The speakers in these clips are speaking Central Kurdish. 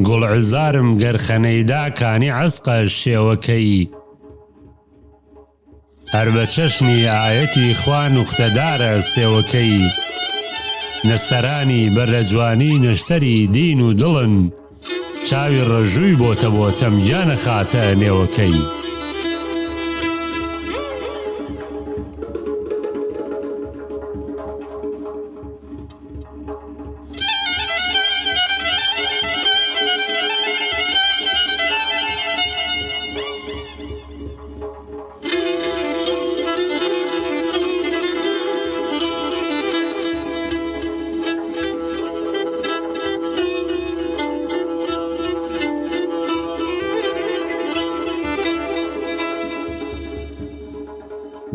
گوڵعزارم گەرخەنەیدا کانی عەسقە شێوەکەی هەر بە چەشنی ئایەتی خوا نوختەدارە سێوەکەی نەستەرانی بەرە جوانی نەشتەری دین و دڵن چاوی ڕەژووی بۆتە بۆتەم یا نەخاتە نێوەکەی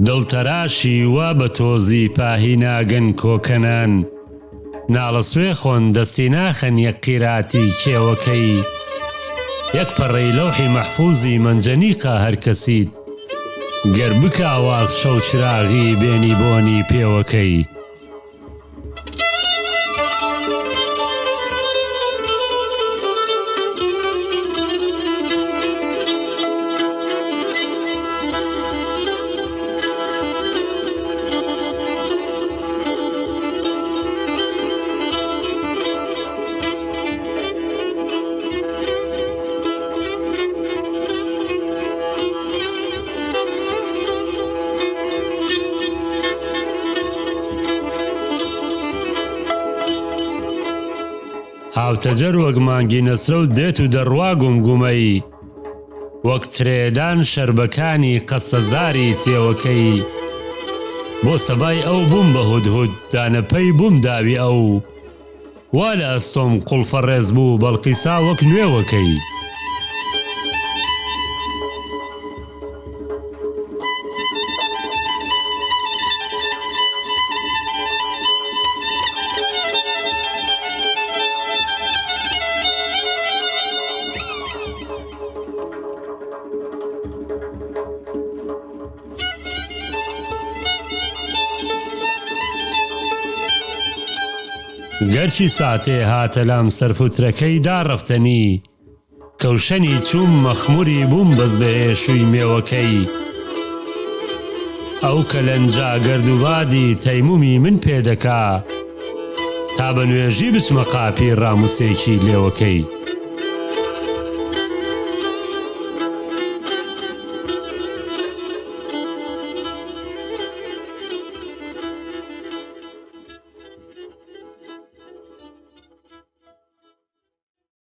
دڵتەراشی وا بە تۆزی پاهی ناگەن کۆکەنان ناڵە سوێ خۆن دەستی ناخەن یەک قیراتی کێوەکەی یەک پەڕەی لەوحی مەحفوظی مەنجەنیقە هەر کەسیت گەر بکە ئاواز شەو چراغی بێنی بۆنی پێوەکەی هاوتەجەر وەک مانگی نەسرە و دێت و دەڕوا گومگومەی وەک ترێدان شەربەکانی قەسەزاری تێوەکەی بۆ سەبای ئەو بووم بە هودهود دانەپەی بووم داوی ئەو وا لە ئەستۆم قوڵفە ڕێز بوو بەڵقیسا وەک نوێوەکەی گەرچی ساتێ هاتە لام سەرفوترەکەی داڕەفتەنی کەوشەنی چووم مەخموری بووم بەس بەهێشووی مێوەکەی ئەو کەلەنجا گەردوبادی تەیمومی من پێدەکا تا بە نوێژی بچمە قاپی ڕاموسێکی لێوەکەی